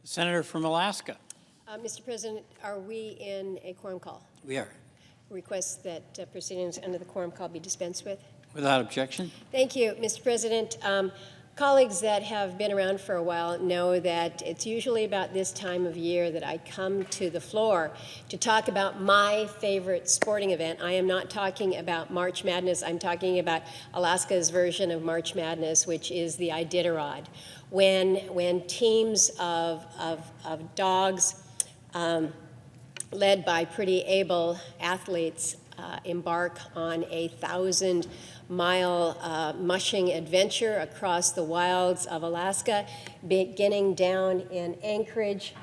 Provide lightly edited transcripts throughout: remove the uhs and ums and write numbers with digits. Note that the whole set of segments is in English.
Senator from Alaska. Mr. President, are we in a quorum call? We are. Request that proceedings under the quorum call be dispensed with. Without objection. Thank you, Mr. President. Colleagues that have been around for a while know that it's usually about this time of year that I come to the floor to talk about my favorite sporting event. I am not talking about March Madness. I'm talking about Alaska's version of March Madness, which is the Iditarod. When teams of dogs led by pretty able athletes embark on a 1,000-mile mushing adventure across the wilds of Alaska, beginning down in Anchorage,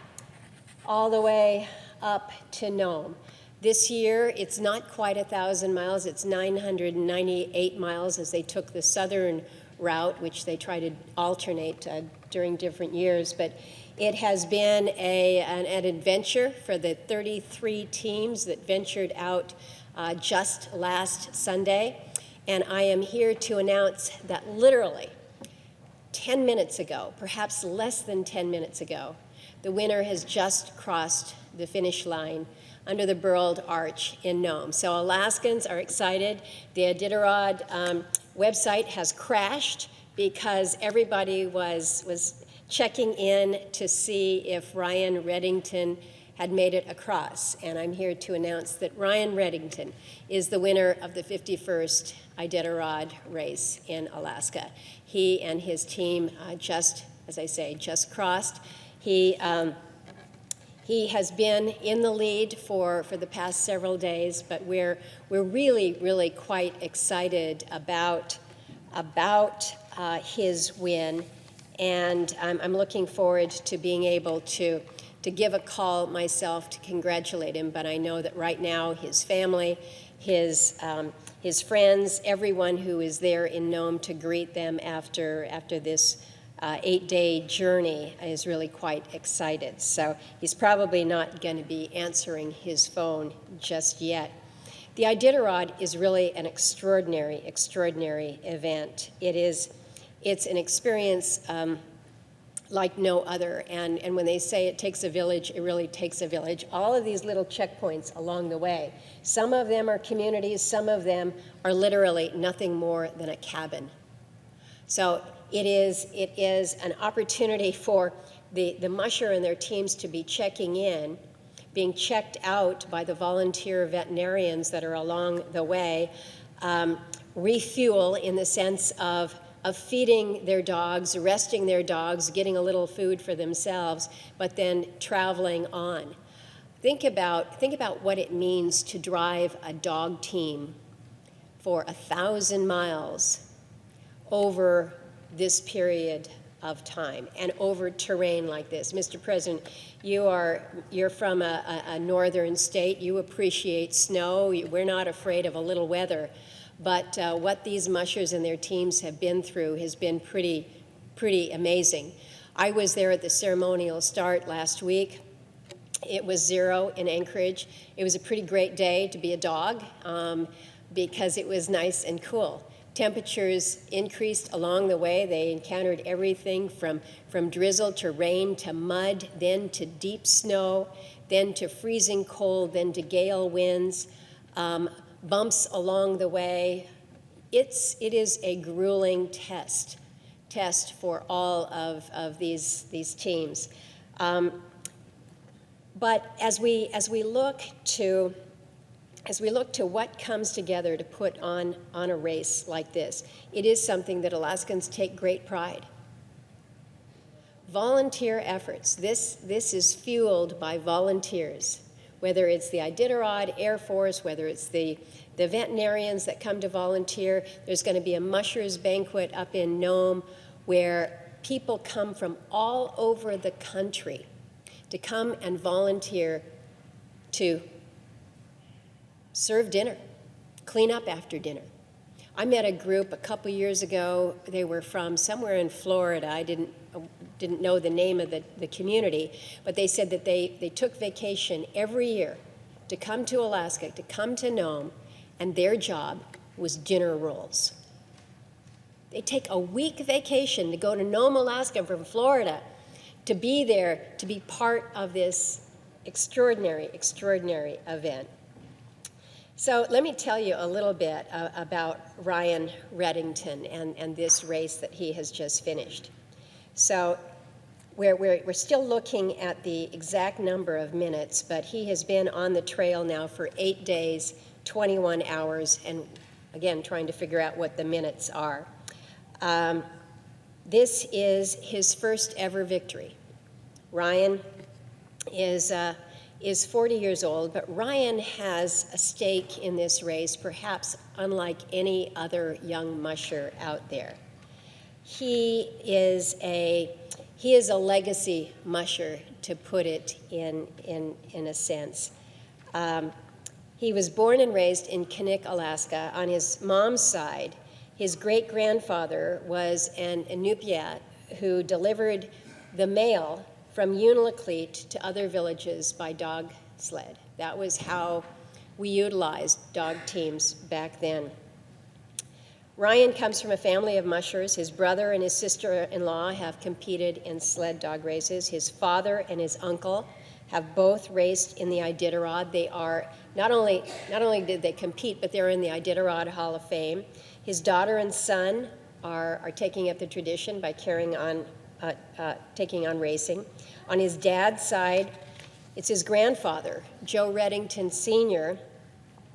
all the way up to Nome. This year, it's not quite 1,000 miles. It's 998 miles as they took the southern route, which they try to alternate during different years. But it has been an adventure for the 33 teams that ventured out just last Sunday. And I am here to announce that literally 10 minutes ago, perhaps less than 10 minutes ago, the winner has just crossed the finish line under the Burled Arch in Nome. So Alaskans are excited. The Iditarod website has crashed because everybody was checking in to see if Ryan Redington had made it across. And I'm here to announce that Ryan Redington is the winner of the 51st Iditarod race in Alaska. He and his team just, as I say, just crossed. He has been in the lead for the past several days, but we're really quite excited about his win. And I'm looking forward to being able to give a call myself to congratulate him. But I know that right now his family, his friends, everyone who is there in Nome to greet them after this 8-day journey is really quite excited. So he's probably not going to be answering his phone just yet. The Iditarod is really an extraordinary event. It's an experience like no other. And when they say it takes a village, it really takes a village. All of these little checkpoints along the way, some of them are communities, some of them are literally nothing more than a cabin. So it is an opportunity for the musher and their teams to be checking in, being checked out by the volunteer veterinarians that are along the way, refuel in the sense of feeding their dogs, resting their dogs, getting a little food for themselves, but then traveling on. Think about what it means to drive a dog team for 1,000 miles over this period of time and over terrain like this. Mr. President, you're from a northern state. You appreciate snow. We're not afraid of a little weather. But what these mushers and their teams have been through has been pretty amazing. I was there at the ceremonial start last week. It was 0 in Anchorage. It was a pretty great day to be a dog because it was nice and cool. Temperatures increased along the way. They encountered everything from drizzle to rain to mud, then to deep snow, then to freezing cold, then to gale winds. Bumps along the way. It is a grueling test for all of these teams. But as we look to what comes together to put on a race like this, it is something that Alaskans take great pride. Volunteer efforts. This is fueled by volunteers. Whether it's the Iditarod Air Force, whether it's the veterinarians that come to volunteer. There's going to be a mushers banquet up in Nome where people come from all over the country to come and volunteer to serve dinner, clean up after dinner. I met a group a couple years ago. They were from somewhere in Florida. I didn't know the name of the community, but they said that they took vacation every year to come to Alaska, to come to Nome, and their job was dinner rolls. They take a week vacation to go to Nome, Alaska from Florida to be there, to be part of this extraordinary, extraordinary event. So let me tell you a little bit about Ryan Redington and this race that he has just finished. So we're still looking at the exact number of minutes, but he has been on the trail now for 8 days, 21 hours, and again, trying to figure out what the minutes are. This is his first ever victory. Ryan is 40 years old, but Ryan has a stake in this race, perhaps unlike any other young musher out there. He is a legacy musher, to put it in a sense. He was born and raised in Knik, Alaska. On his mom's side, his great-grandfather was an Inupiat who delivered the mail from Unalakleet to other villages by dog sled. That was how we utilized dog teams back then. Ryan comes from a family of mushers. His brother and his sister-in-law have competed in sled dog races. His father and his uncle have both raced in the Iditarod. They are, not only did they compete, but they're in the Iditarod Hall of Fame. His daughter and son are taking up the tradition by taking on racing. On his dad's side, it's his grandfather, Joe Redington Sr.,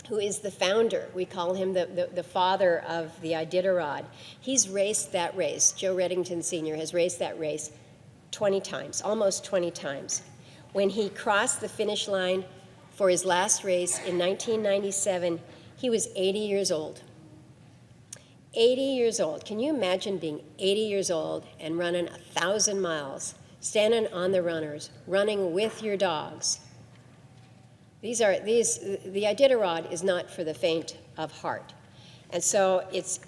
who is the founder. We call him the father of the Iditarod. He's raced that race. Joe Redington Sr. has raced that race 20 times, almost 20 times. When he crossed the finish line for his last race in 1997, he was 80 years old. 80 years old. Can you imagine being 80 years old and running 1,000 miles, standing on the runners, running with your dogs? The Iditarod is not for the faint of heart. And so it's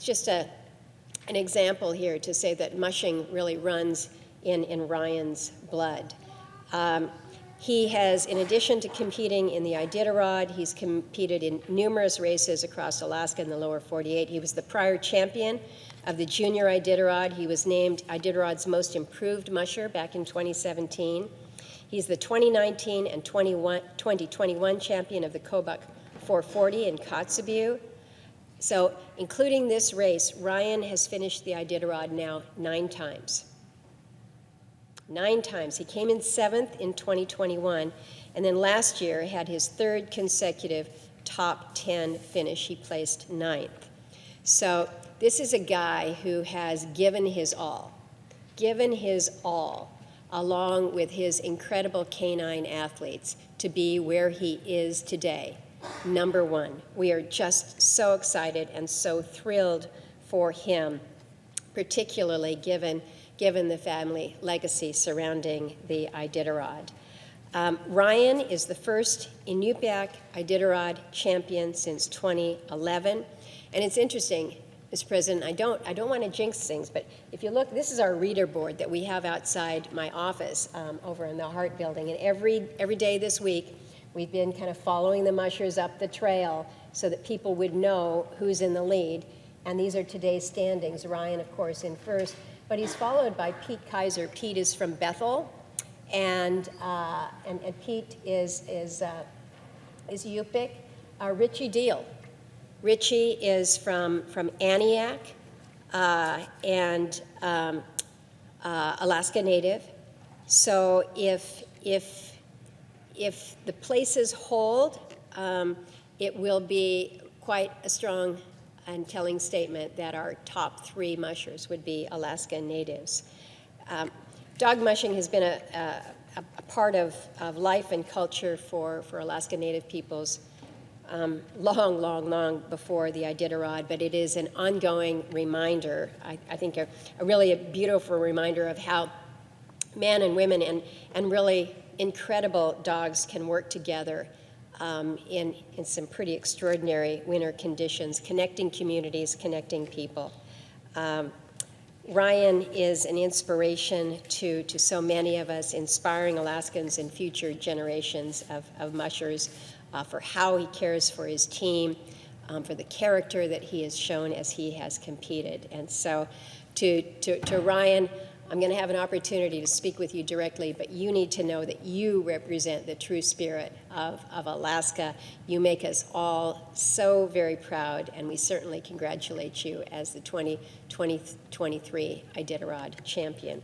just an example here to say that mushing really runs in Ryan's blood. He has, in addition to competing in the Iditarod, he's competed in numerous races across Alaska and the lower 48. He was the prior champion of the junior Iditarod. He was named Iditarod's most improved musher back in 2017. He's the 2019 and 2021 champion of the Kobuk 440 in Kotzebue. So, including this race, Ryan has finished the Iditarod now 9 times. 9 times. He came in 7th in 2021, and then last year had his 3rd consecutive top 10 finish. He placed 9th. So this is a guy who has given his all, along with his incredible canine athletes, to be where he is today, #1. We are just so excited and so thrilled for him, particularly given the family legacy surrounding the Iditarod. Ryan is the first Inupiaq Iditarod champion since 2011. And it's interesting, Mr. President, I don't want to jinx things, but if you look, this is our reader board that we have outside my office over in the Hart Building. And every day this week, we've been kind of following the mushers up the trail so that people would know who's in the lead. And these are today's standings. Ryan, of course, in first. But he's followed by Pete Kaiser. Pete is from Bethel, and Pete is Yupik. Richie Deal. Richie is from Aniak and Alaska Native. So if the places hold, it will be quite a strong and telling statement that our top 3 mushers would be Alaska natives. Dog mushing has been a part of life and culture for Alaska Native peoples long before the Iditarod, but it is an ongoing reminder, I think a really beautiful reminder of how men and women and really incredible dogs can work together in some pretty extraordinary winter conditions, connecting communities, connecting people. Ryan is an inspiration to so many of us, inspiring Alaskans and future generations of mushers for how he cares for his team, for the character that he has shown as he has competed. And so to Ryan, I'm going to have an opportunity to speak with you directly, but you need to know that you represent the true spirit of Alaska. You make us all so very proud, and we certainly congratulate you as the 2023 Iditarod champion.